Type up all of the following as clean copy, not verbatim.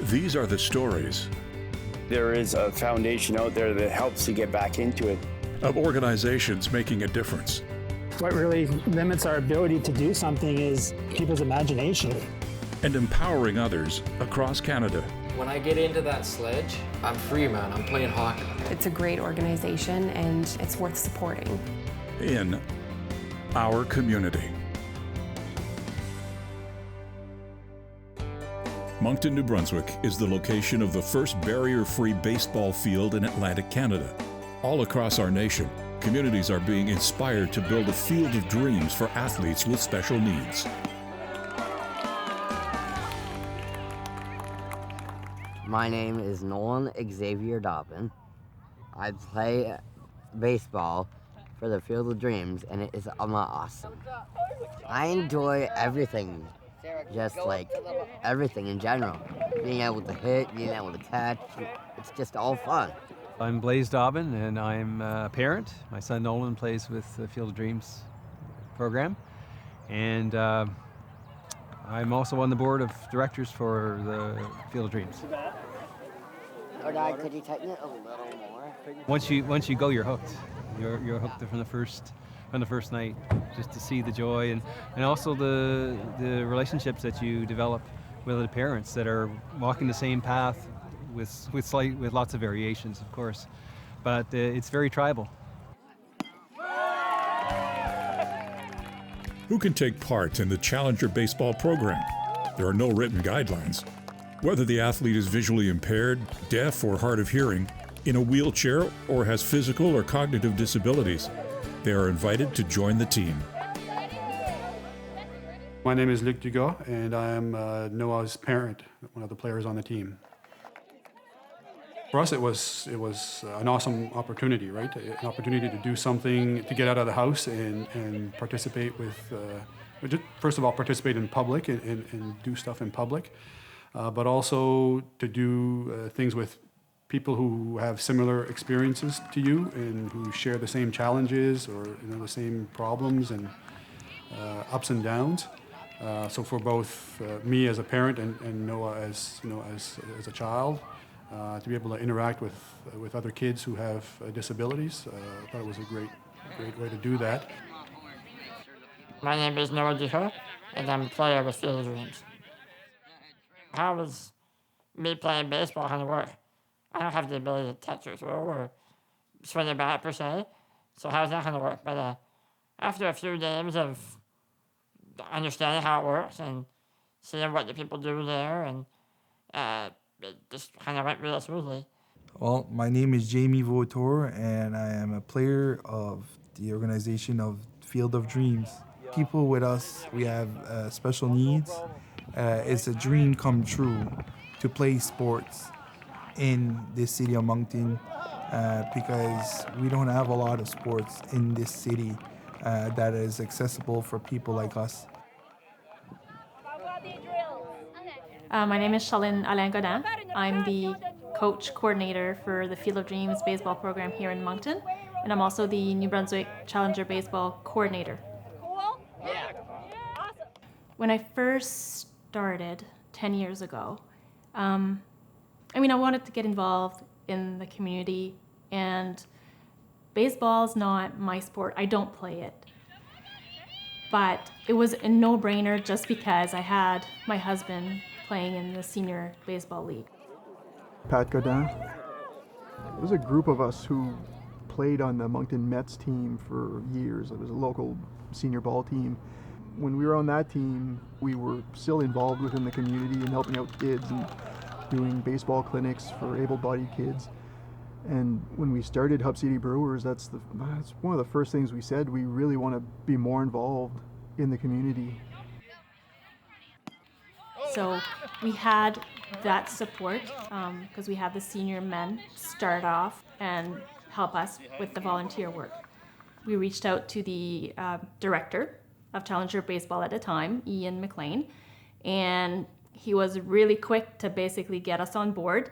These are the stories There is a foundation out there that helps to get back into it. of organizations making a difference What really limits our ability to do something is people's imagination. and empowering others across Canada. When I get into that sledge, I'm free, man. I'm playing hockey. It's a great organization and it's worth supporting. In our community. Moncton, New Brunswick is the location of the first barrier-free baseball field in Atlantic Canada. All across our nation, communities are being inspired to build a field of dreams for athletes with special needs. My name is Nolan Xavier Dobbin. I play baseball for the Field of Dreams, and it is awesome. I enjoy everything, just like everything in general. Being able to hit, being able to catch, it's just all fun. I'm Blaze Dobbin, and I'm a parent. My son Nolan plays with the Field of Dreams program, and I'm also on the board of directors for the Field of Dreams. Oh, Dad, could you tighten it a little more? Once you go, you're hooked. You're hooked from the first night, just to see the joy and also the relationships that you develop with other parents that are walking the same path with lots of variations, of course, but it's very tribal. Who can take part in the Challenger Baseball program? There are no written guidelines. Whether the athlete is visually impaired, deaf, or hard of hearing, in a wheelchair, or has physical or cognitive disabilities, they are invited to join the team. My name is Luc Dugas, and I am Noah's parent, one of the players on the team. For us, it was an awesome opportunity, right? An opportunity to do something, to get out of the house and participate with, first of all, participate in public and do stuff in public, but also to do things with people who have similar experiences to you and who share the same challenges or the same problems and ups and downs. So for both me as a parent and Noah as a child, to be able to interact with other kids who have disabilities, I thought it was a great way to do that. My name is Noah Duhur, and I'm a player with Field of Dreams. How does me playing baseball kind of work? I don't have the ability to touch or throw or swing a bat per se, so how's that going to work? But after a few games of understanding how it works and seeing what the people do there, and it just kind of went really smoothly. Well, my name is Jamie Vautour, and I am a player of the organization of Field of Dreams. People with us, we have special needs. It's a dream come true to play sports in this city of Moncton because we don't have a lot of sports in this city that is accessible for people like us. My name is Charlene Alain Godin. I'm the coach coordinator for the Field of Dreams baseball program here in Moncton, and I'm also the New Brunswick Challenger baseball coordinator. Cool? Yeah. Awesome. When I first started 10 years ago, I wanted to get involved in the community, and baseball's not my sport. I don't play it. But it was a no-brainer just because I had my husband playing in the senior baseball league. Pat Godin. It was a group of us who played on the Moncton Mets team for years. It was a local senior ball team. When we were on that team, we were still involved within the community and helping out kids and doing baseball clinics for able-bodied kids. And when we started Hub City Brewers, that's one of the first things we said. We really want to be more involved in the community. So we had that support because we had the senior men start off and help us with the volunteer work. We reached out to the director of Challenger Baseball at the time, Ian McLean, and he was really quick to basically get us on board.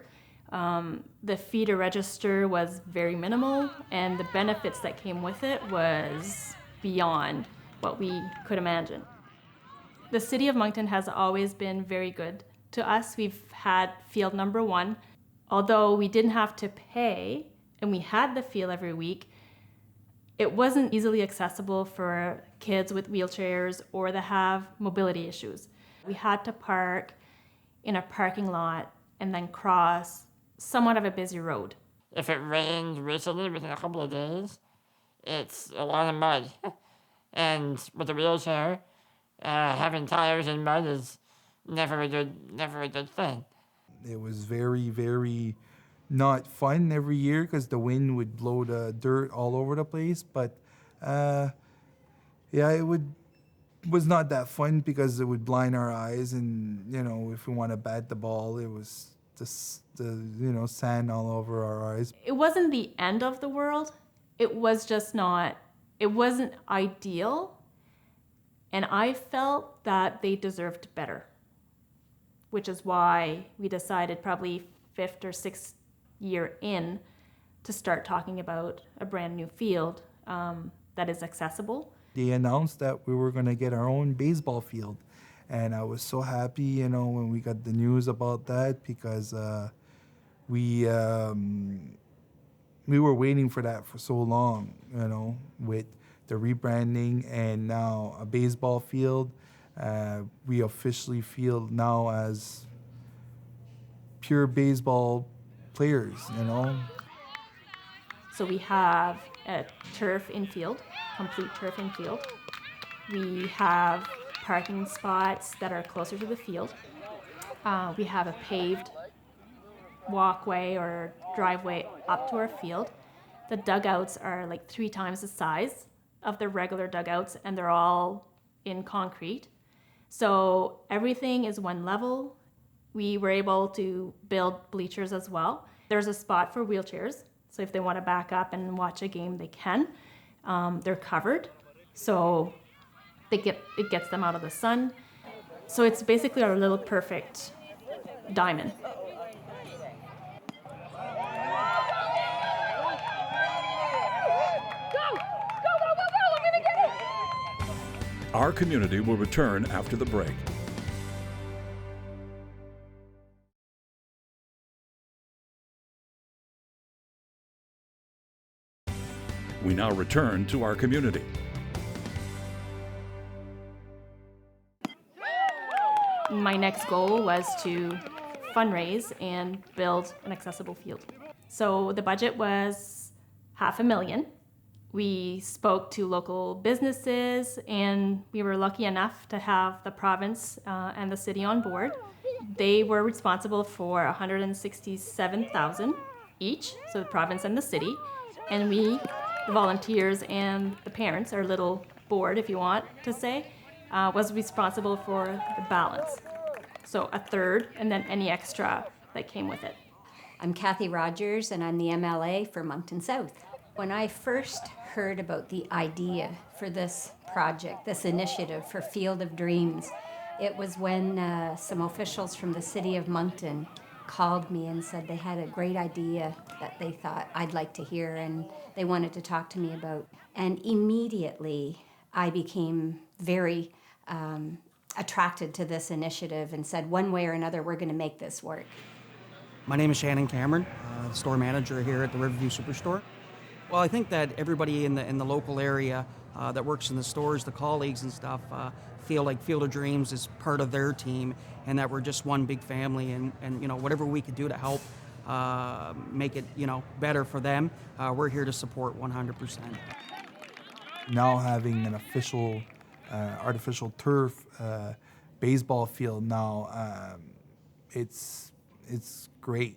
The fee to register was very minimal, and the benefits that came with it was beyond what we could imagine. The City of Moncton has always been very good to us. We've had field number 1. Although we didn't have to pay and we had the field every week, it wasn't easily accessible for kids with wheelchairs or that have mobility issues. We had to park in a parking lot and then cross somewhat of a busy road. If it rained recently within a couple of days, it's a lot of mud. And with a wheelchair, having tires in mud is never a good thing. It was very, very not fun every year because the wind would blow the dirt all over the place. But it was not that fun because it would blind our eyes, and if we want to bat the ball, it was just the sand all over our eyes. It wasn't the end of the world. It was just not. It wasn't ideal, and I felt that they deserved better, which is why we decided probably 5th or 6th year in to start talking about a brand new field that is accessible. They announced that we were going to get our own baseball field, and I was so happy, when we got the news about that, because we were waiting for that for so long, with the rebranding and now a baseball field. We officially feel now as pure baseball players, So we have a turf infield, complete turf infield. We have parking spots that are closer to the field. We have a paved walkway or driveway up to our field. The dugouts are like 3 times the size of the regular dugouts, and they're all in concrete. So everything is one level. We were able to build bleachers as well. There's a spot for wheelchairs, so if they want to back up and watch a game, they can. They're covered, so it gets them out of the sun. So it's basically our little perfect diamond. Our community will return after the break. We now return to our community. My next goal was to fundraise and build an accessible field. So the budget was $500,000. We spoke to local businesses, and we were lucky enough to have the province and the city on board. They were responsible for $167,000 each, so the province and the city, and we, the volunteers and the parents, our little board, if you want to say, was responsible for the balance. So a third, and then any extra that came with it. I'm Kathy Rogers, and I'm the MLA for Moncton South. When I first heard about the idea for this project, this initiative for Field of Dreams, it was when some officials from the city of Moncton called me and said they had a great idea that they thought I'd like to hear and they wanted to talk to me about. And immediately I became very attracted to this initiative and said, one way or another, we're going to make this work. My name is Shannon Cameron, store manager here at the Riverview Superstore. Well, I think that everybody in the local area that works in the stores, the colleagues and stuff, feel like Field of Dreams is part of their team and that we're just one big family, and whatever we could do to help make it better for them, we're here to support 100%. Now having an official artificial turf baseball field now, it's great.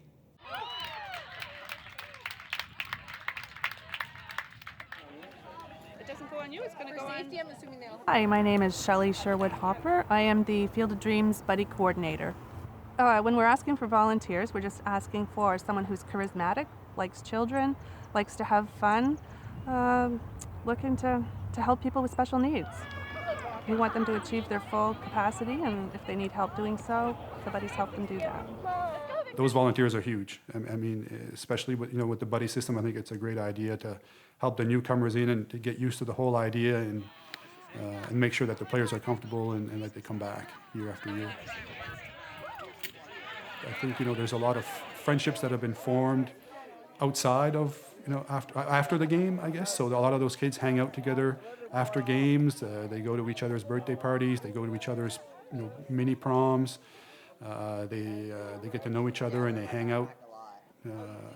Hi, my name is Shelley Sherwood Hopper. I am the Field of Dreams Buddy Coordinator. When we're asking for volunteers, we're just asking for someone who's charismatic, likes children, likes to have fun, looking to help people with special needs. We want them to achieve their full capacity, and if they need help doing so, the buddies help them do that. Those volunteers are huge. I mean, especially with the buddy system, I think it's a great idea to help the newcomers in and to get used to the whole idea and make sure that the players are comfortable and that they come back year after year. I think, there's a lot of friendships that have been formed outside of, after the game, I guess. So a lot of those kids hang out together after games. They go to each other's birthday parties. They go to each other's, mini proms. They get to know each other and they hang out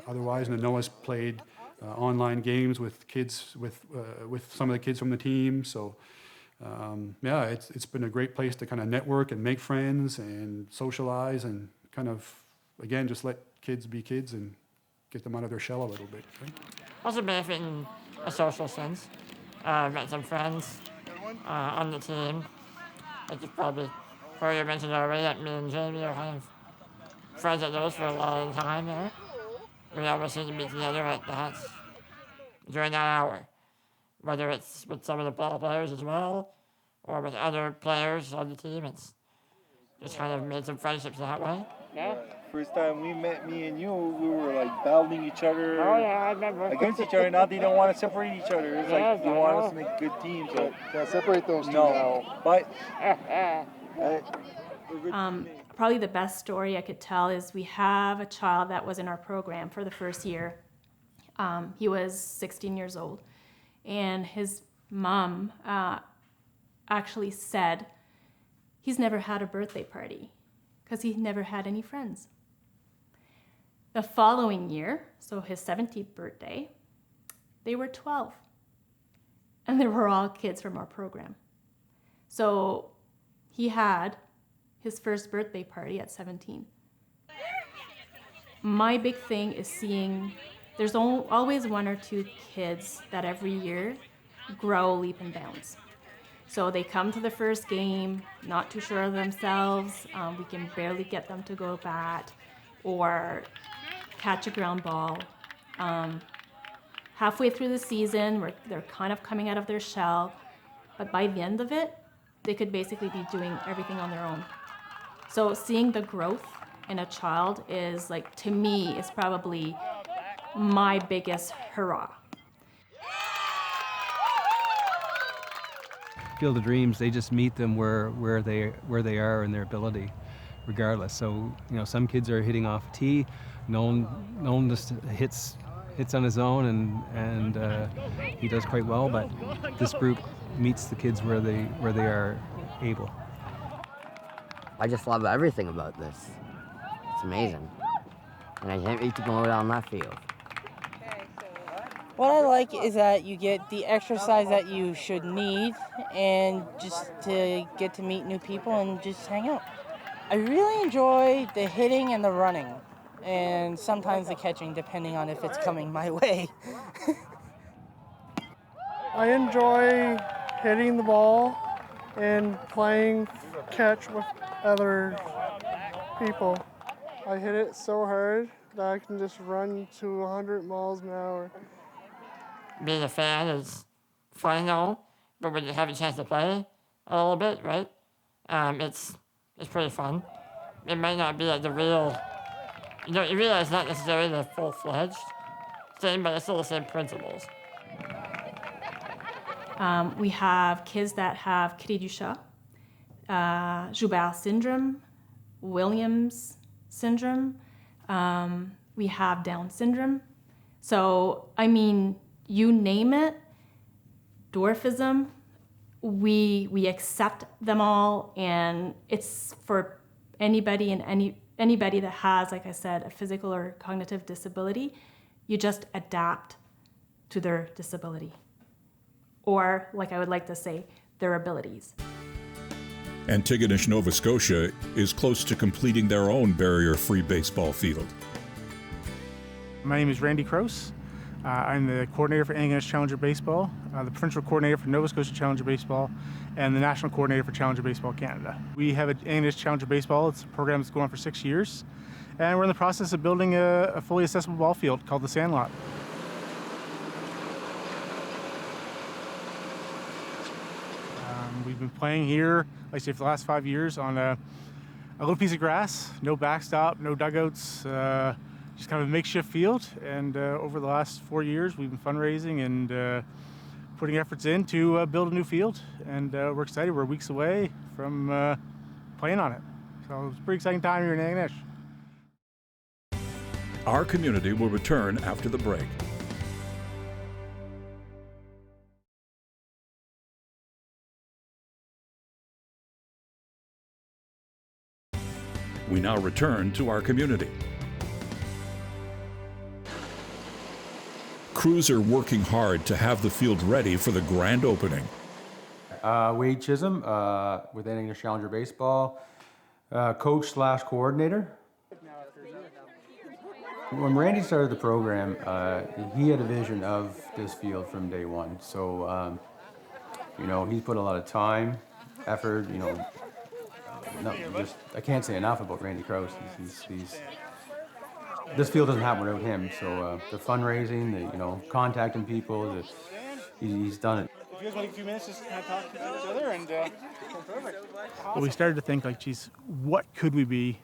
otherwise. And Noah's played online games with kids, with some of the kids from the team. So it's been a great place to kind of network and make friends and socialize and kind of, again, just let kids be kids and get them out of their shell a little bit. Right? Also benefit in a social sense. Met some friends on the team. Like you probably heard you mentioned already that me and Jamie are kind of friends at those for a long time there. We always seem to be together at that during that hour. Whether it's with some of the ball players as well, or with other players on the team, it's just kind of made some friendships that way. Yeah. First time we met, me and you, we were like battling each other. Oh yeah, I remember. Against each other. Not that you don't want to separate each other. It's like you want us to make good teams, but can't separate those two now. But probably the best story I could tell is we have a child that was in our program for the first year. He was 16 years old, and his mom actually said he's never had a birthday party because he never had any friends. The following year, so his 17th birthday, they were 12, and they were all kids from our program. So he had his first birthday party at 17. My big thing is seeing there's always one or two kids that every year grow leap and bounds. So they come to the first game, not too sure of themselves. We can barely get them to go bat or catch a ground ball. Halfway through the season, they're kind of coming out of their shell. But by the end of it, they could basically be doing everything on their own. So seeing the growth in a child is, like, to me, is probably my biggest hurrah. Field of Dreams, they just meet them where they are in their ability, regardless. So some kids are hitting off a tee. Nolan just hits on his own, and he does quite well. But this group meets the kids where they are able. I just love everything about this. It's amazing, and I can't wait to go down that field. What I like is that you get the exercise that you should need and just to get to meet new people and just hang out. I really enjoy the hitting and the running and sometimes the catching depending on if it's coming my way. I enjoy hitting the ball and playing catch with other people. I hit it so hard that I can just run to 100 miles an hour. Being a fan is fun though, but when you have a chance to play a little bit, right? It's pretty fun. It might not be like the real, you realize not necessarily the full-fledged thing, but it's still the same principles. We have kids that have Cri du Chat, Joubert syndrome, Williams syndrome. We have Down syndrome. So, I mean, you name it, dwarfism, we accept them all, and it's for anybody and anybody that has, like I said, a physical or cognitive disability. You just adapt to their disability, or, like I would like to say, their abilities. Antigonish, Nova Scotia is close to completing their own barrier-free baseball field. My name is Randy Krause. I'm the coordinator for Antigonish Challenger Baseball, the provincial coordinator for Nova Scotia Challenger Baseball, and the national coordinator for Challenger Baseball Canada. We have an Antigonish Challenger Baseball. It's a program that's going on for 6 years, and we're in the process of building a fully accessible ball field called the Sandlot. We've been playing here, like I say, for the last 5 years on a little piece of grass, no backstop, no dugouts, just kind of a makeshift field. And over the last 4 years, we've been fundraising and putting efforts in to build a new field. And we're excited. We're weeks away from playing on it. So it's a pretty exciting time here in Antigonish. Our Community will return after the break. We now return to Our Community. Crews are working hard to have the field ready for the grand opening. Wade Chisholm with English Challenger Baseball, coach/coordinator. When Randy started the program, he had a vision of this field from day one. So, he's put a lot of time, effort, I can't say enough about Randy Krause. This field doesn't happen without him. So the fundraising, contacting people, he's done it. If you guys want to take a few minutes, just kind of talk to each other and perfect. But we started to think like, geez, what could we be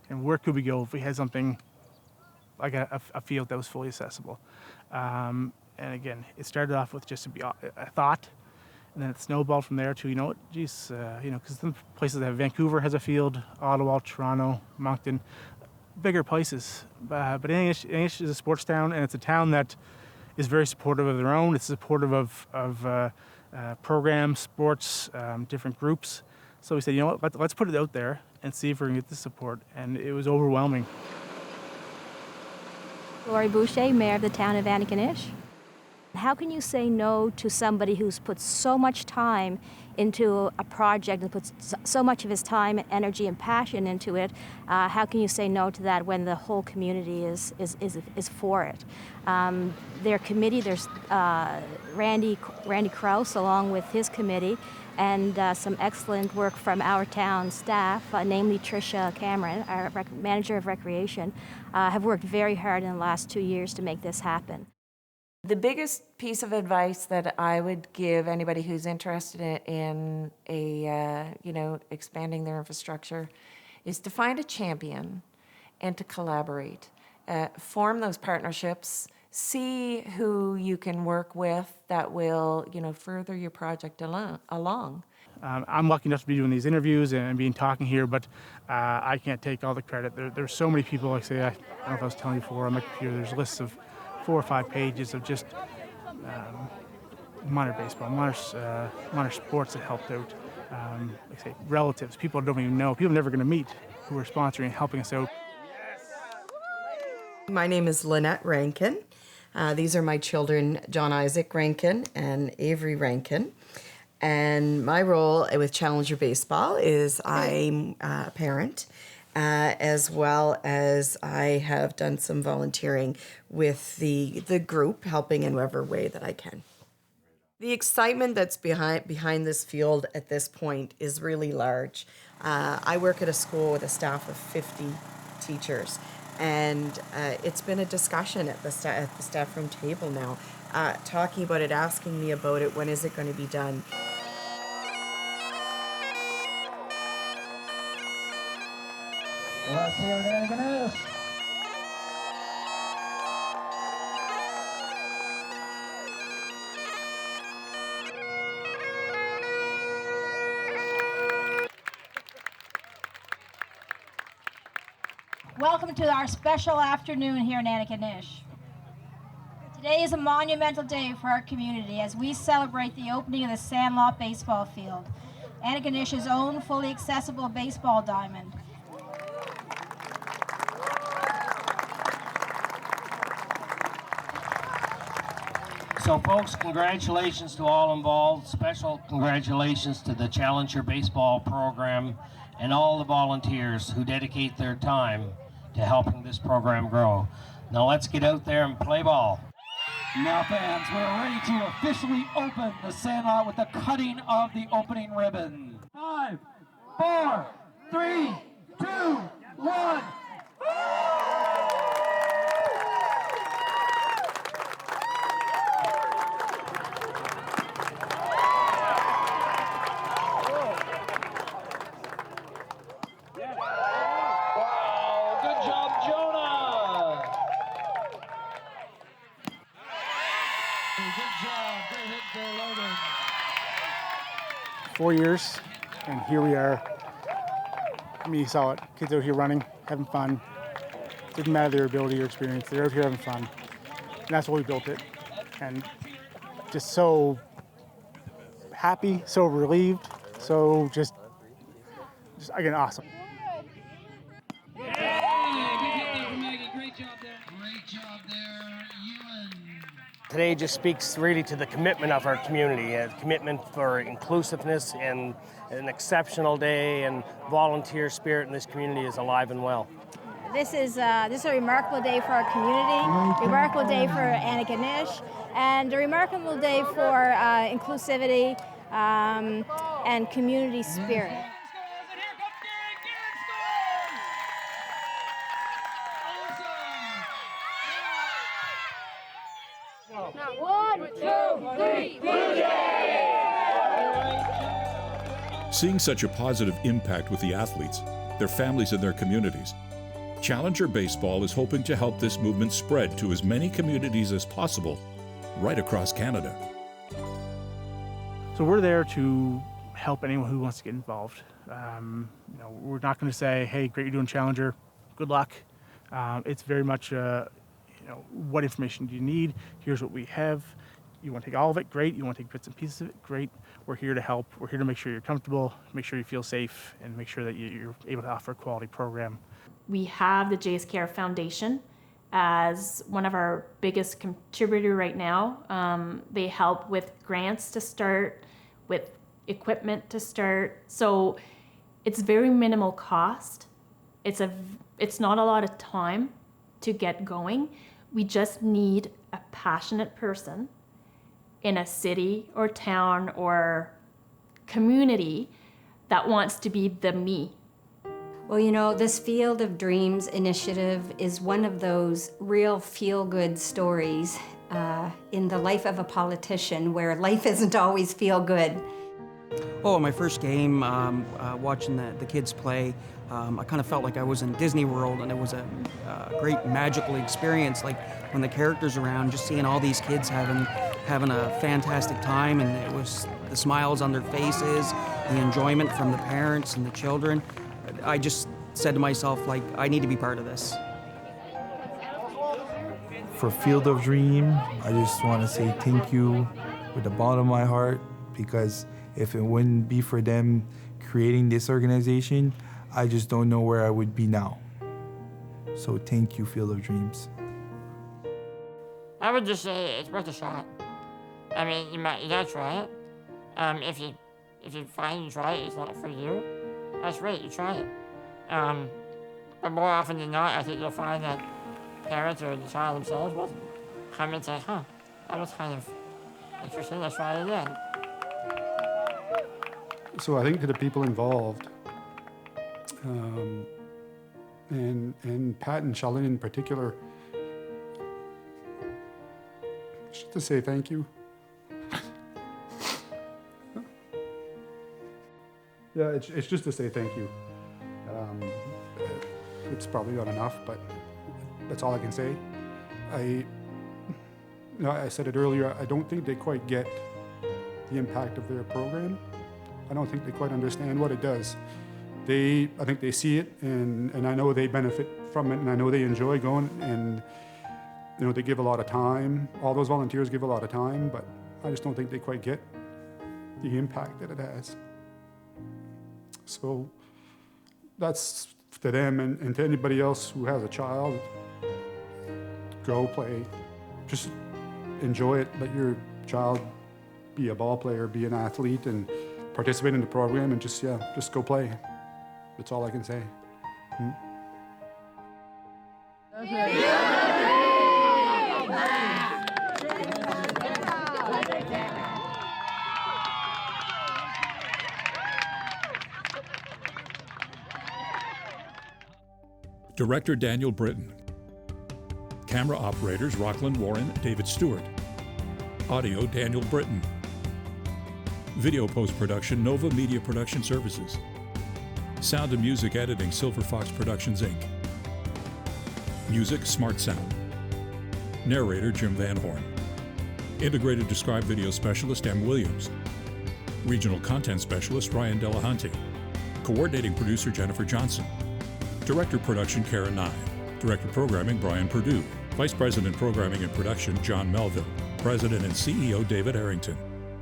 and where could we go if we had something like a field that was fully accessible? And again, it started off with just a thought, and then it snowballed from there to, because some places that have Vancouver has a field, Ottawa, Toronto, Moncton, bigger places. But English is a sports town, and it's a town that is very supportive of their own. It's supportive of programs, sports, different groups. So we said, let's put it out there and see if we can get the support. And it was overwhelming. Lori Boucher, Mayor of the town of Antigonish. How can you say no to somebody who's put so much time into a project and puts so much of his time, energy, and passion into it? How can you say no to that when the whole community is for it? Their committee, there's Randy Krause along with his committee, and some excellent work from our town staff, namely Tricia Cameron, our manager of recreation, have worked very hard in the last 2 years to make this happen. The biggest piece of advice that I would give anybody who's interested in expanding their infrastructure is to find a champion and to collaborate. Form those partnerships, see who you can work with that will, further your project along. I'm lucky enough to be doing these interviews and being talking here, but I can't take all the credit. There's so many people, like say, I don't know if I was telling you before on my computer, there's lists of 4 or 5 pages of just minor baseball, minor sports that helped out. Like say, relatives, people don't even know, people never going to meet, who are sponsoring and helping us out. My name is Lynette Rankin. These are my children, John Isaac Rankin and Avery Rankin. And my role with Challenger Baseball is I'm a parent, as well as I have done some volunteering with the group, helping in whatever way that I can. The excitement that's behind this field at this point is really large. I work at a school with a staff of 50 teachers, and it's been a discussion at the staff room table now, talking about it, asking me about it, when is it going to be done. Let's hear it again. Welcome to our special afternoon here in Antigonish. Today is a monumental day for our community as we celebrate the opening of the Sandlot baseball field, Antigonish's own fully accessible baseball diamond. So folks, congratulations to all involved. Special congratulations to the Challenger Baseball program and all the volunteers who dedicate their time to helping this program grow. Now let's get out there and play ball. Now fans, we're ready to officially open the Sandlot with the cutting of the opening ribbon. 5, 4, 3, 2, 1. Wow, good job, Jonah. Good job, great hit there, Logan. 4 years, and here we are. I mean, you saw it. Kids out here running, having fun. Didn't matter their ability or experience. They're out here having fun. And that's why we built it. And just so happy, so relieved, so just again, awesome. Today just speaks really to the commitment of our community, a commitment for inclusiveness and an exceptional day, and volunteer spirit in this community is alive and well. This is a remarkable day for our community, remarkable day for Antigonish, and a remarkable day for inclusivity and community spirit. Now 1, 2, 3, Blue Jays! Seeing such a positive impact with the athletes, their families, and their communities, Challenger Baseball is hoping to help this movement spread to as many communities as possible right across Canada. So we're there to help anyone who wants to get involved. We're not going to say, hey, great, you're doing Challenger, good luck. It's very much, what information do you need? Here's what we have. You want to take all of it? Great. You want to take bits and pieces of it? Great. We're here to help. We're here to make sure you're comfortable, make sure you feel safe, and make sure that you're able to offer a quality program. We have the Jays Care Foundation as one of our biggest contributor right now. They help with grants to start, with equipment to start. So it's very minimal cost. It's not a lot of time to get going. We just need a passionate person in a city or town or community that wants to be the me. Well, this Field of Dreams initiative is one of those real feel-good stories in the life of a politician where life isn't always feel-good. Oh, my first game, watching the kids play, I kind of felt like I was in Disney World, and it was a great magical experience. Like when the characters around, just seeing all these kids having a fantastic time, and it was the smiles on their faces, the enjoyment from the parents and the children. I just said to myself, like, I need to be part of this. For Field of Dream, I just want to say thank you with the bottom of my heart, because if it wouldn't be for them creating this organization, I just don't know where I would be now. So thank you, Field of Dreams. I would just say it's worth a shot. I mean, you gotta try it. If you find you try it, it's not for you, that's great, you try it. But more often than not, I think you'll find that parents or the child themselves will come and say, that was kind of interesting, let's try it again. So I think to the people involved, and Pat and Charlene in particular, just to say thank you. Yeah, it's just to say thank you. It's probably not enough, but that's all I can say. I said it earlier, I don't think they quite get the impact of their program. I don't think they quite understand what it does. I think they see it, and I know they benefit from it, and I know they enjoy going, and they give a lot of time. All those volunteers give a lot of time, but I just don't think they quite get the impact that it has. So that's to them, and to anybody else who has a child, go play. Just enjoy it. Let your child be a ball player, be an athlete, and participate in the program, and just go play. That's all I can say. Director Daniel Britton. Camera operators Rockland Warren, David Stewart. Audio Daniel Britton. Video post-production Nova Media Production Services. Sound and music editing Silver Fox Productions Inc. Music Smart Sound. Narrator Jim Van Horn. Integrated Described Video Specialist M. Williams. Regional Content Specialist Ryan Delahunty. Coordinating Producer Jennifer Johnson. Director Production Karen Nye. Director Programming, Brian Perdue. Vice President Programming and Production, John Melville. President and CEO, David Arrington.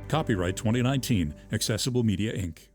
Copyright 2019, Accessible Media, Inc.